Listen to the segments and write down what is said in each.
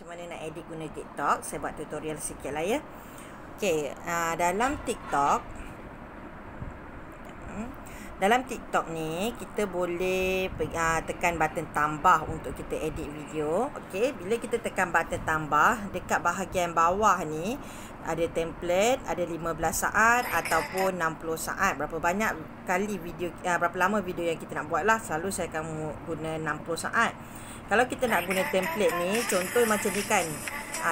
Macam mana nak edit guna TikTok. Saya buat tutorial sikit lah ya. Okey, dalam TikTok ni kita boleh tekan button tambah untuk kita edit video. Okey, bila kita tekan button tambah, dekat bahagian bawah ni ada template, ada 15 saat ataupun 60 saat. Berapa banyak kali video, berapa lama video yang kita nak buat lah. Selalu saya akan guna 60 saat. Kalau kita nak guna template ni, contoh macam ni kan,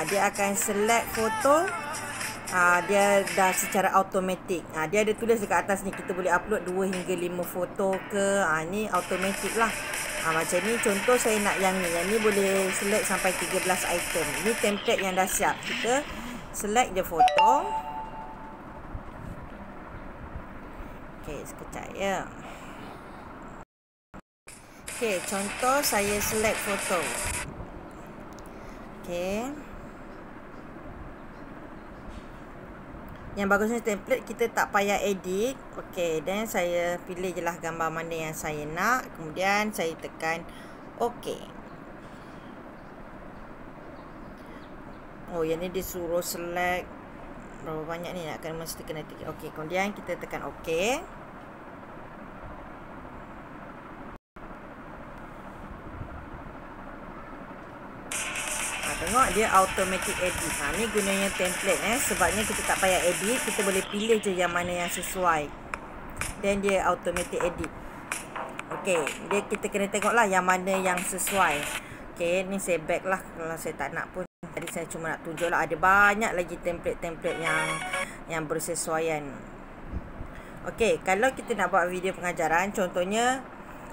dia akan select foto, dia dah secara automatik. Dia ada tulis dekat atas ni, kita boleh upload 2 hingga 5 foto ke. Ni automatik lah. Macam ni, contoh saya nak yang ni boleh select sampai 13 item. Ni template yang dah siap. Kita select je foto. Okay, sekejap ya. Okay, contoh saya select foto. Okay. Yang bagusnya template, kita tak payah edit. Okay, dan saya pilih je lah gambar mana yang saya nak. Kemudian saya tekan OK. Oh, yang ni dia suruh select berapa banyak ni, nak kena mesti kena tick. Okay, kemudian kita tekan OK. Tengok dia automatic edit. Ni gunanya template sebabnya kita tak payah edit, kita boleh pilih je yang mana yang sesuai. Dan dia automatic edit. Okey, dia kita kena tengoklah yang mana yang sesuai. Okey, ni saya back lah kalau saya tak nak pun. Tadi saya cuma nak tunjuklah ada banyak lagi template-template yang bersesuaian. Okey, kalau kita nak buat video pengajaran, contohnya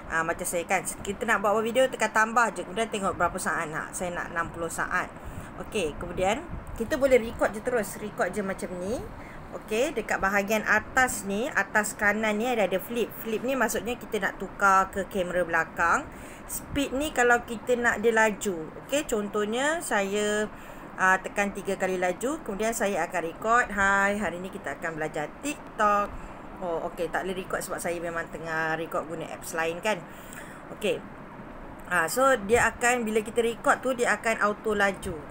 macam saya kan, kita nak buat video, tekan tambah je, kemudian tengok berapa saat nak. Saya nak 60 saat. Okey, kemudian kita boleh record je terus, record je macam ni. Okey, dekat bahagian atas ni, atas kanan ni ada flip. Flip ni maksudnya kita nak tukar ke kamera belakang. Speed ni kalau kita nak dia laju. Okey, contohnya saya tekan 3 kali laju, kemudian saya akan record. Hai, hari ni kita akan belajar TikTok. Oh, okey, tak boleh record sebab saya memang tengah record guna apps lain kan. Okey. So dia akan, bila kita record tu dia akan auto laju.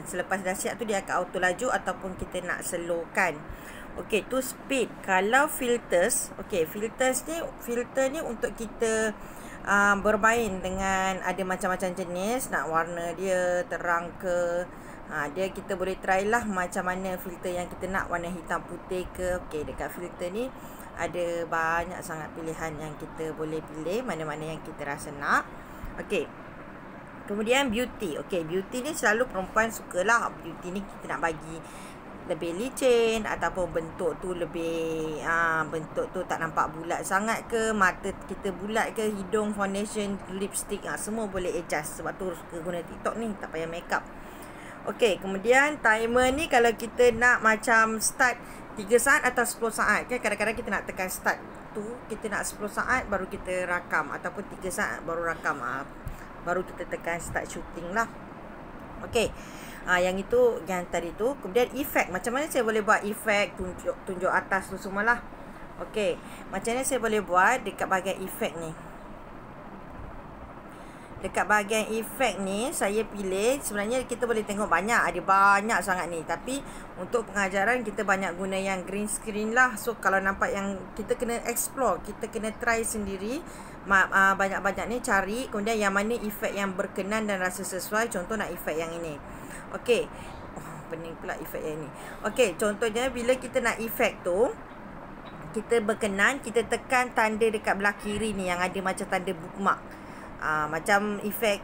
Selepas dah siap tu dia akan auto laju ataupun kita nak slowkan. Okey, tu speed. Kalau filters, okey, filter ni untuk kita bermain dengan ada macam-macam jenis, nak warna dia terang ke. Dia kita boleh try lah macam mana filter yang kita nak, warna hitam putih ke. Okey, dekat filter ni ada banyak sangat pilihan yang kita boleh pilih mana-mana yang kita rasa nak. Okey. Kemudian beauty. Okey, beauty ni selalu perempuan sukalah. Beauty ni kita nak bagi lebih licin ataupun bentuk tu lebih bentuk tu tak nampak bulat sangat ke, mata kita bulat ke, hidung, foundation, lipstick, semua boleh adjust. Sebab tu guna TikTok ni tak payah makeup. Okey, kemudian timer ni kalau kita nak macam start 3 saat atau 10 saat kan, kadang-kadang kita nak tekan start tu, kita nak 10 saat baru kita rakam ataupun 3 saat baru rakam, baru kita tekan start shooting lah. Okey, yang itu yang tadi tu. Kemudian efek, macam mana saya boleh buat efek, tunjuk atas tu semualah. Okey, macam mana saya boleh buat dekat bahagian efek ni. Dekat bahagian efek ni saya pilih, sebenarnya kita boleh tengok banyak, ada banyak sangat ni. Tapi untuk pengajaran kita banyak guna yang green screen lah. So kalau nampak yang kita kena explore, kita kena try sendiri. Banyak-banyak ni cari, kemudian yang mana efek yang berkenan dan rasa sesuai. Contoh nak efek yang ini. Okey. Pening pula efek yang ini. Okey, contohnya bila kita nak efek tu, kita berkenan, kita tekan tanda dekat belah kiri ni yang ada macam tanda bookmark. Macam efek.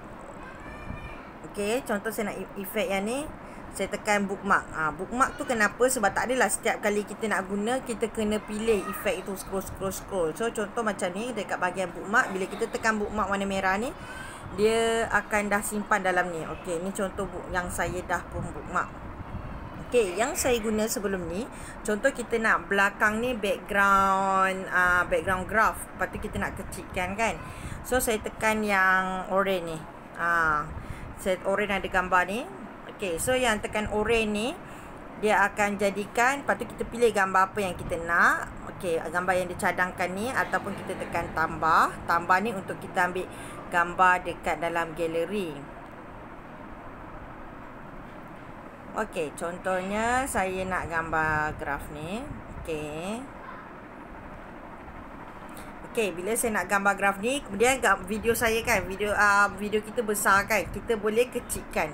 Okey, contoh saya nak efek yang ni, saya tekan bookmark. Bookmark tu kenapa? Sebab tak adalah setiap kali kita nak guna kita kena pilih efek itu, scroll. So contoh macam ni dekat bahagian bookmark, bila kita tekan bookmark warna merah ni, dia akan dah simpan dalam ni. Okey, ni contoh yang saya dah pun bookmark. Okey, yang saya guna sebelum ni, contoh kita nak belakang ni background graph, lepas tu kita nak kecilkan kan. So saya tekan yang orange ni. Set orange ada gambar ni. Okey, so yang tekan orange ni dia akan jadikan, lepas tu kita pilih gambar apa yang kita nak. Okey, gambar yang dicadangkan ni, ataupun kita tekan tambah. Tambah ni untuk kita ambil gambar dekat dalam galeri. Okey, contohnya saya nak gambar graf ni. Okey. Okey, bila saya nak gambar graf ni, kemudian video saya kan, video kita besar kan, kita boleh kecilkan.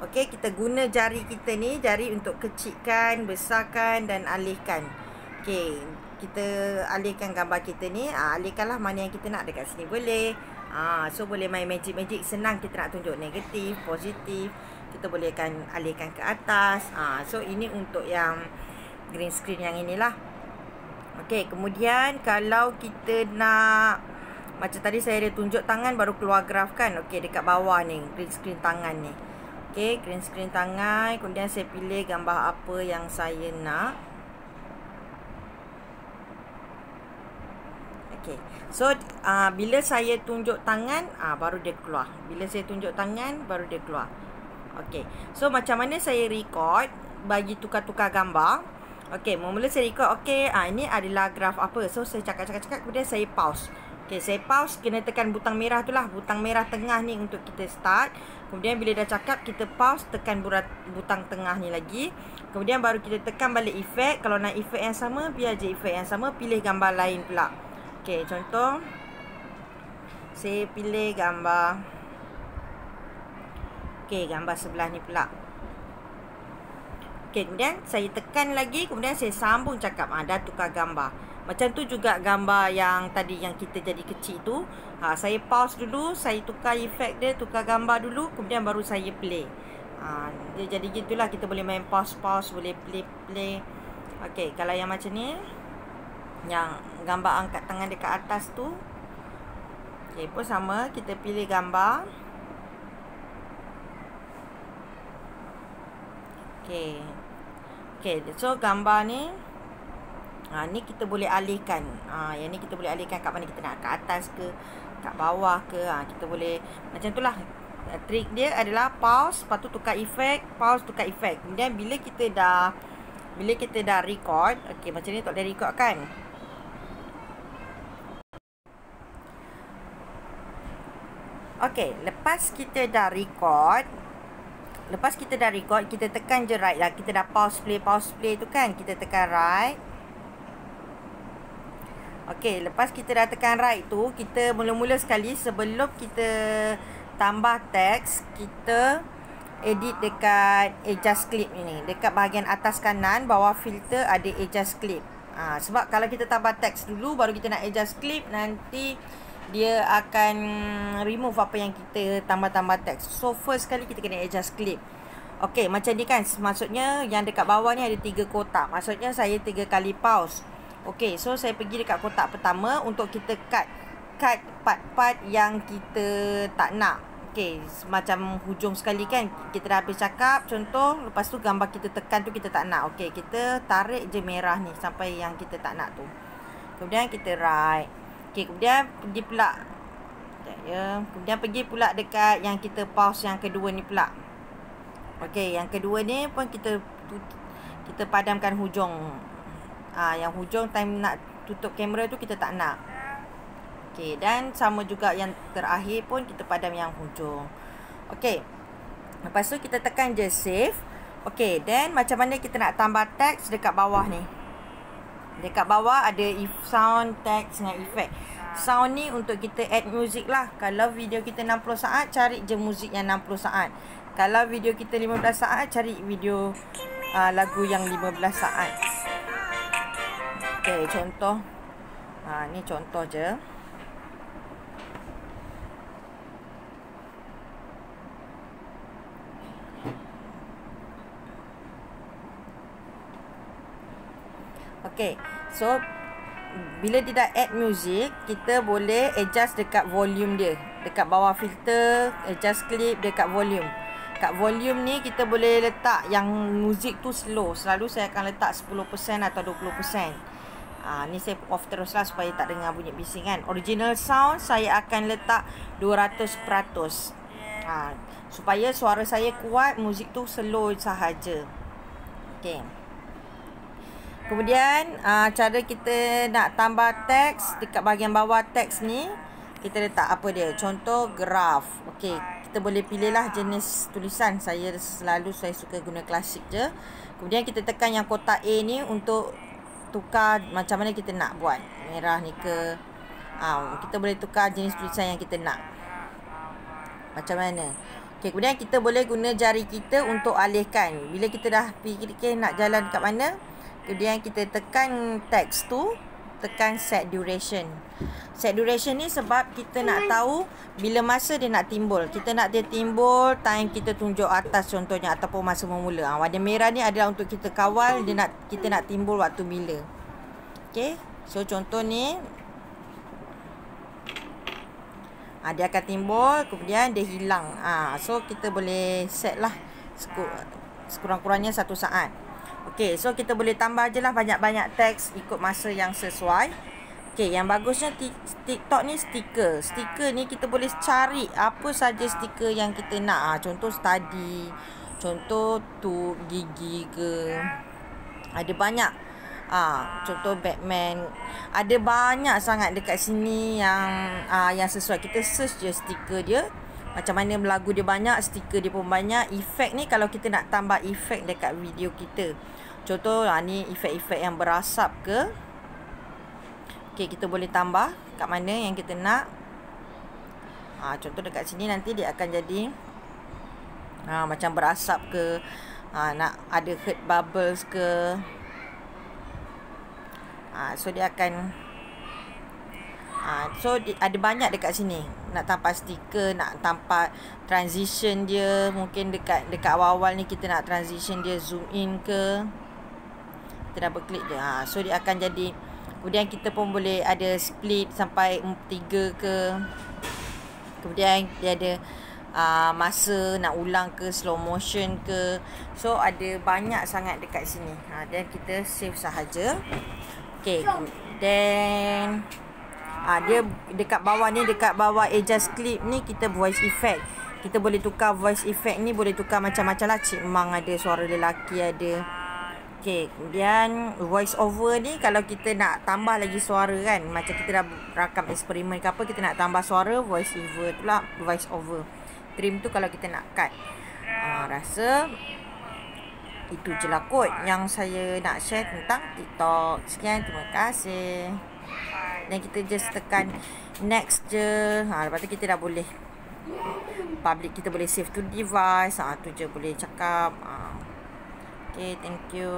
Okey, kita guna jari kita ni, jari untuk kecilkan, besarkan dan alihkan. Okey, kita alihkan gambar kita ni, alihkanlah mana yang kita nak dekat sini boleh. So boleh main magic-magic, senang kita nak tunjuk negatif, positif. Kita bolehkan alihkan ke atas. So ini untuk yang green screen yang inilah. Okey, kemudian kalau kita nak, macam tadi saya ada tunjuk tangan baru keluar graf kan. Okey, dekat bawah ni green screen tangan ni. Okey, green screen tangan, kemudian saya pilih gambar apa yang saya nak. Okey. So bila saya tunjuk tangan, baru dia keluar. Bila saya tunjuk tangan baru dia keluar. Okey. So macam mana saya record bagi tukar-tukar gambar? Okey, mula saya record. Okey, ini adalah graf apa. So saya cakap, kemudian saya pause. Okey, saya pause, kena tekan butang merah tu lah. Butang merah tengah ni untuk kita start. Kemudian bila dah cakap, kita pause, tekan butang tengah ni lagi. Kemudian baru kita tekan balik efek. Kalau nak efek yang sama, biar je efek yang sama. Pilih gambar lain pula. Okey, contoh saya pilih gambar. Okey, gambar sebelah ni pula. Okey, kemudian saya tekan lagi, kemudian saya sambung cakap. Dah tukar gambar. Macam tu juga gambar yang tadi yang kita jadi kecil tu. Saya pause dulu, saya tukar efek dia, tukar gambar dulu, kemudian baru saya play. Dia jadi gitulah, kita boleh main pause, boleh play. Okey, kalau yang macam ni, yang gambar angkat tangan dekat atas tu, okey, pun sama, kita pilih gambar. Okey. Okey, so gambar ni ni kita boleh alihkan. Yang ni kita boleh alihkan kat mana kita nak, kat atas ke, kat bawah ke. Kita boleh macam itulah. Trik dia adalah pause, lepas tu tukar efek, pause, tukar efek. Kemudian bila kita dah record, okey, macam ni tak boleh record kan. Okey, lepas kita dah record, kita tekan je right lah. Kita dah pause play tu kan, kita tekan right. Okey, lepas kita dah tekan right tu, kita mula-mula sekali sebelum kita tambah teks, kita edit dekat adjust clip ini. Dekat bahagian atas kanan bawah filter ada adjust clip. Sebab kalau kita tambah teks dulu baru kita nak adjust clip, nanti dia akan remove apa yang kita tambah-tambah teks. So first sekali kita kena adjust clip. Okey, macam ni kan. Maksudnya yang dekat bawah ni ada 3 kotak. Maksudnya saya 3 kali pause. Okey, so saya pergi dekat kotak pertama untuk kita cut part-part yang kita tak nak. Okey, macam hujung sekali kan. Kita dah habis cakap, contoh, lepas tu gambar kita tekan tu kita tak nak. Okey, kita tarik je merah ni sampai yang kita tak nak tu. Kemudian kita right. Okey, kemudian pergi pula. Kemudian pergi pula dekat yang kita pause yang kedua ni pula. Okey, yang kedua ni pun kita padamkan hujung. Yang hujung time nak tutup kamera tu kita tak nak. Okey, dan sama juga yang terakhir pun kita padam yang hujung. Okey. Lepas tu kita tekan je save. Okey, then macam mana kita nak tambah teks dekat bawah ni? Dekat bawah ada sound, text dengan efek. Sound ni untuk kita add music lah. Kalau video kita 60 saat, cari je muzik yang 60 saat. Kalau video kita 15 saat, cari video lagu yang 15 saat. Okey, contoh. Ni contoh je. Okey, so bila dia dah add music, kita boleh adjust dekat volume dia. Dekat bawah filter, adjust clip dekat volume. Kat volume ni kita boleh letak yang muzik tu slow. Selalu saya akan letak 10% atau 20%. Ni saya off terus lah supaya tak dengar bunyi bising kan. Original sound saya akan letak 200%. Supaya suara saya kuat, muzik tu slow sahaja. Okey. Kemudian cara kita nak tambah teks dekat bahagian bawah teks ni, kita letak apa dia? Contoh graf. Okey, kita boleh pilih lah jenis tulisan. Saya suka guna klasik je. Kemudian kita tekan yang kotak A ni untuk tukar macam mana kita nak buat. Merah ni ke. Kita boleh tukar jenis tulisan yang kita nak. Macam mana. Okay, kemudian kita boleh guna jari kita untuk alihkan. Bila kita dah fikir nak jalan kat mana, kemudian kita tekan text tu, tekan set duration. Set duration ni sebab kita nak tahu bila masa dia nak timbul. Kita nak dia timbul, time kita tunjuk atas contohnya ataupun masa memula. Warna merah ni adalah untuk kita kawal kita nak timbul waktu bila. Okay, so contoh ni dia akan timbul, kemudian dia hilang. So kita boleh set lah sekurang-kurangnya 1 saat. Okay, so kita boleh tambah je lah banyak-banyak teks ikut masa yang sesuai. Okay, yang bagusnya TikTok ni stiker. Stiker ni kita boleh cari apa saja stiker yang kita nak. Contoh study, contoh tu gigi ke. Ada banyak. Contoh Batman. Ada banyak sangat dekat sini yang sesuai. Kita search je stiker dia. Macam mana lagu dia banyak, stiker dia pun banyak. Efek ni kalau kita nak tambah efek dekat video kita. Contoh ni efek-efek yang berasap ke. Okay, kita boleh tambah kat mana yang kita nak. Contoh dekat sini nanti dia akan jadi macam berasap ke. Nak ada heart bubbles ke. So dia akan ada banyak dekat sini. Nak tanpa stiker, nak tanpa transition dia. Mungkin dekat awal-awal ni kita nak transition dia zoom in ke. Kita double klik je. So dia akan jadi. Kemudian kita pun boleh ada split sampai 3 ke. Kemudian dia ada masa nak ulang ke, slow motion ke. So ada banyak sangat dekat sini. Dan kita save sahaja. Okay, then dia dekat bawah ni, dekat bawah adjust clip ni kita voice effect. Kita boleh tukar voice effect ni, boleh tukar macam-macam lah. Cik ada, suara lelaki ada. Okay, kemudian voice over ni kalau kita nak tambah lagi suara kan. Macam kita dah rakam eksperimen ke apa, kita nak tambah suara, voice over tu lah, voice over. Trim tu kalau kita nak cut. Rasa itu je lah kot yang saya nak share tentang TikTok. Sekian, terima kasih. Dan kita just tekan next je. Lepas tu kita dah boleh public, kita boleh save to device. Tu je boleh cakap. Okay, thank you.